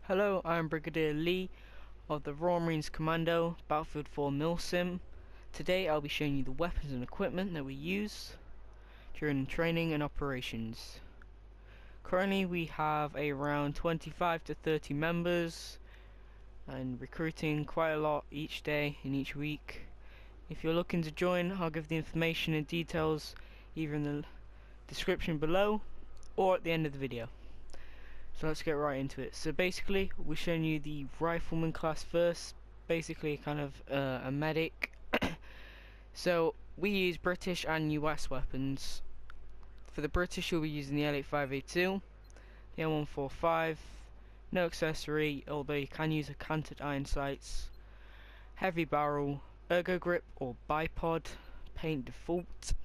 Hello, I'm Brigadier Lee of the Royal Marines Commando, Battlefield 4 MilSim. Today I'll be showing you the weapons and equipment that we use during training and operations. Currently we have around 25 to 30 members and recruiting quite a lot each day and each week. If you're looking to join, I'll give the information and details either in the description below or at the end of the video. So let's get right into it. So basically we're showing you the rifleman class first, basically kind of a medic. So we use British and US weapons. For the British you'll be using the L85A2, the M145, no accessory, although you can use a canted iron sights, heavy barrel, ergo grip or bipod, paint default.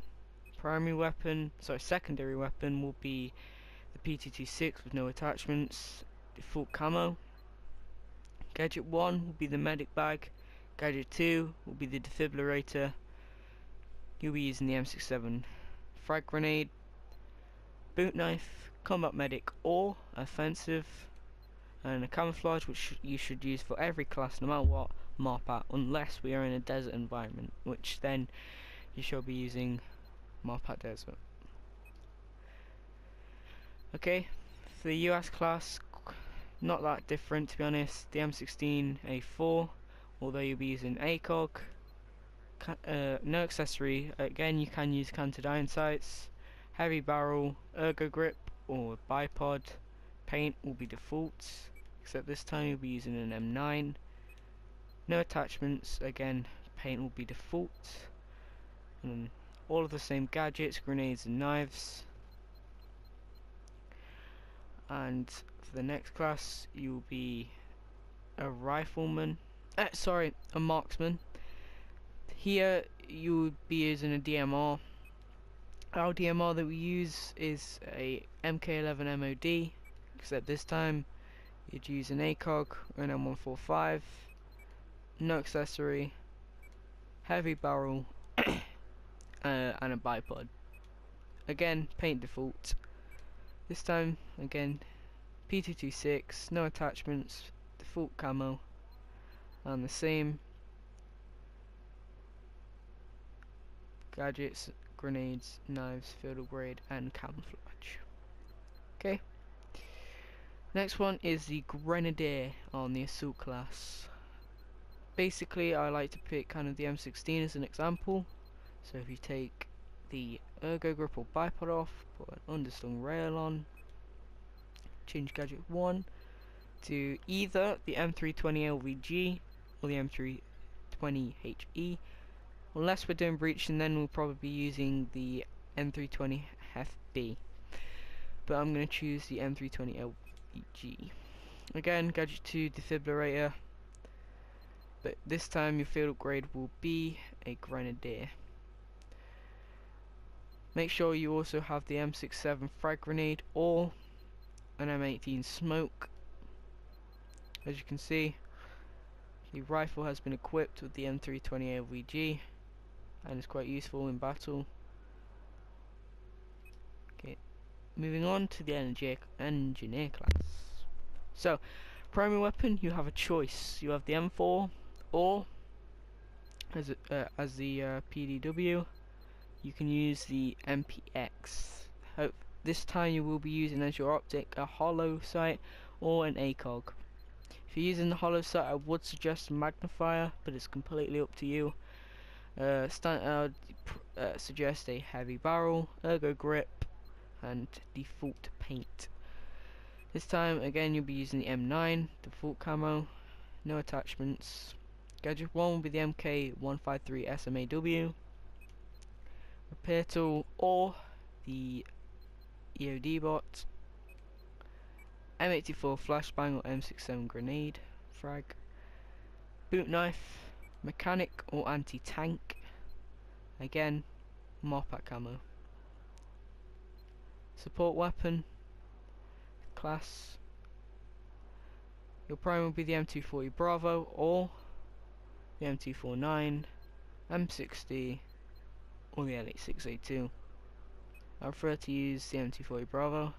Secondary weapon will be the PT-26 with no attachments, default camo. Gadget 1 will be the medic bag, gadget 2 will be the defibrillator. You'll be using the M67 frag grenade, boot knife, combat medic or offensive, and a camouflage which you should use for every class no matter what MARPAT, unless we are in a desert environment, which then you shall be using MARPAT desert. Okay, for the US class, not that different to be honest. The M16A4, although you'll be using ACOG, no accessory, again you can use canted iron sights, heavy barrel, ergo grip or bipod, paint will be default, except this time you'll be using an M9, no attachments, again paint will be default, and all of the same gadgets, grenades and knives. And for the next class you'll be a rifleman, a marksman. Here you'll be using a DMR. Our DMR that we use is a MK11 MOD, except this time you'd use an ACOG or an M145, no accessory, heavy barrel and a bipod. Again, paint default. This time, again, PT-26, no attachments, default camo, and the same gadgets, grenades, knives, field grade, and camouflage. Okay. Next one is the Grenadier on the assault class. Basically, I like to pick kind of the M16 as an example. So if you take the ergo grip or bipod off, put an underslung rail on, change gadget 1 to either the M320 LVG or the M320 HE. Unless we're doing breaching, then we'll probably be using the M320 FB, but I'm going to choose the M320 LVG. Again, gadget 2 defibrillator, but this time your field upgrade will be a Grenadier. Make sure you also have the M67 frag grenade or an M18 smoke. As you can see, the rifle has been equipped with the M320 LVG and is quite useful in battle. Okay, moving on to the engineer class. So, primary weapon, you have a choice. You have the M4 or as the PDW. You can use the MPX. This time you will be using as your optic a hollow sight or an ACOG. If you're using the hollow sight, I would suggest a magnifier, but it's completely up to you. I would suggest a heavy barrel, ergo grip, and default paint. This time again you'll be using the M9, default camo, no attachments. Gadget 1 will be the MK153 SMAW. Repair tool or the EOD bot, M84 flashbang or M67 grenade frag, boot knife, mechanic or anti-tank, again MARPAT camo. Support weapon class, your prime will be the M240 Bravo or the M249, M60 or the L86A2. I prefer to use the M240 Bravo.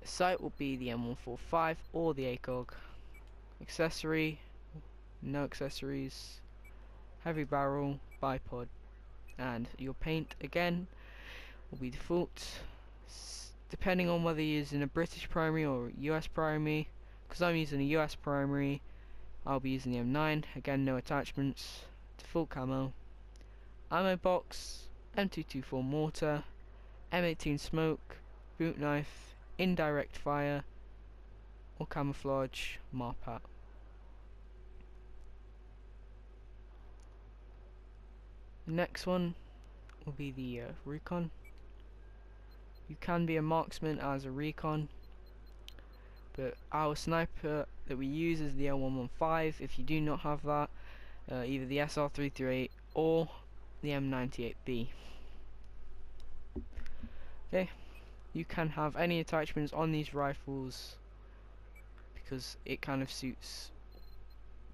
Sight will be the M145 or the ACOG. Accessory, no accessories. Heavy barrel, bipod. And your paint again will be default. Depending on whether you're using a British primary or US primary. Because I'm using a US primary, I'll be using the M9. Again, no attachments. Default camo. Ammo box, M224 mortar, M18 smoke, boot knife, indirect fire, or camouflage, marpat. The next one will be the recon. You can be a marksman as a recon, but our sniper that we use is the L115. If you do not have that, either the SR338 or the M98B. Okay, you can have any attachments on these rifles because it kind of suits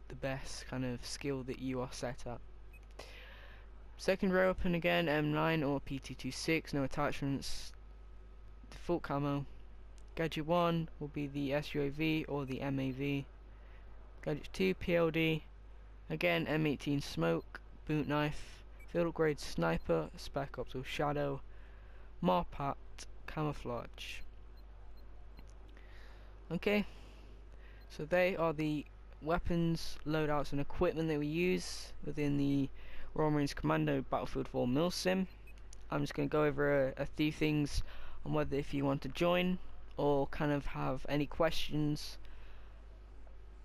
the best kind of skill that you are set at. Secondary weapon again, M9 or PT26, no attachments, default camo. Gadget 1 will be the SUAV or the MAV. Gadget 2, PLD, again M18 smoke, boot knife, field grade sniper, spec ops or shadow, marpat, camouflage. Okay, so they are the weapons, loadouts and equipment that we use within the Royal Marines Commando Battlefield 4 MilSim. I'm just going to go over a few things on whether if you want to join or kind of have any questions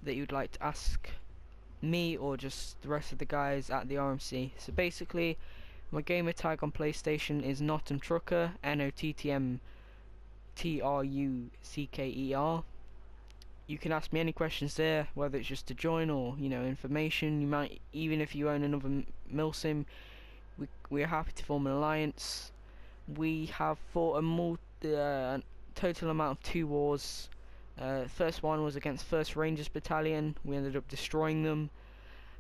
that you'd like to ask me or just the rest of the guys at the RMC. So basically, my gamer tag on PlayStation is nottmtrucker, nottmtrucker. You can ask me any questions there, whether it's just to join or, you know, information. You might, even if you own another MilSim, we're happy to form an alliance. We have fought a total amount of 2 wars. First one was against 1st Rangers Battalion. We ended up destroying them.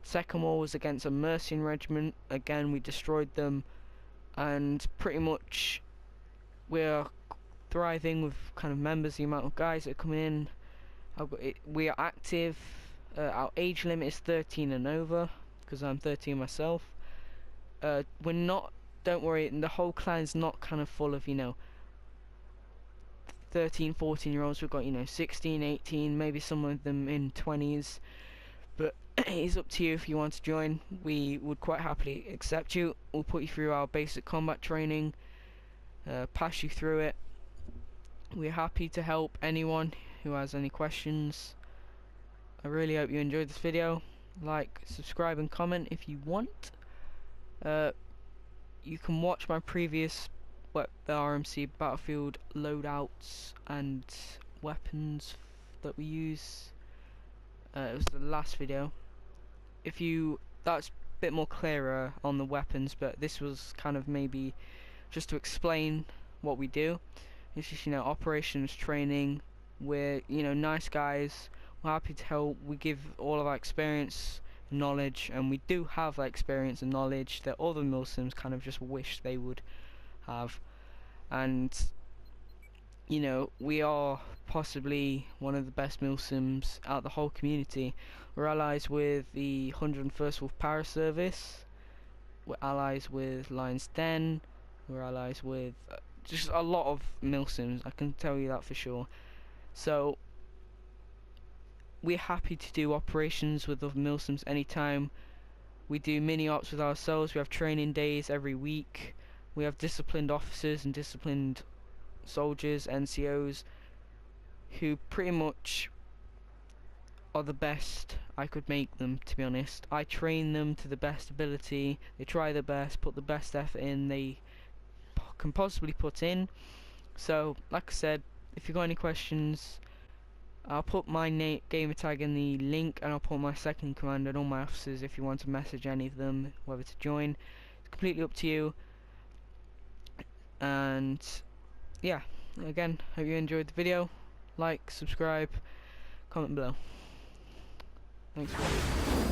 Second war was against a Mercian regiment. Again, we destroyed them. And pretty much we're thriving with kind of members, the amount of guys that are coming in. We are active. Our age limit is 13 and over because I'm 13 myself. We're not, don't worry, the whole clan's not kind of full of, you know, 13, 14-year-olds. We've got, you know, 16, 18, maybe some of them in 20s. But it's up to you if you want to join. We would quite happily accept you. We'll put you through our basic combat training, pass you through it. We're happy to help anyone who has any questions. I really hope you enjoyed this video. Like, subscribe and comment if you want. You can watch my previous the RMC Battlefield loadouts and weapons that we use. It was the last video. That's a bit more clearer on the weapons, but this was kind of maybe just to explain what we do. It's just, you know, operations training. We're, you know, nice guys. We're happy to help. We give all of our experience, knowledge, and we do have that experience and knowledge that other MilSims kind of just wish they would have. And, you know, we are possibly one of the best MilSims out the whole community. We're allies with the 101st Wolf Para Service. We're allies with Lion's Den. We're allies with just a lot of MilSims, I can tell you that for sure. So we're happy to do operations with other MilSims anytime. We do mini ops with ourselves. We have training days every week. We have disciplined officers and disciplined soldiers, NCOs, who pretty much are the best I could make them, to be honest. I train them to the best ability. They try their best, put the best effort in they can possibly put in. So, like I said, if you've got any questions, I'll put my gamer tag in the link, and I'll put my second command and all my officers if you want to message any of them, whether to join. It's completely up to you. And yeah, again, hope you enjoyed the video. Like, subscribe, comment below. Thanks for watching.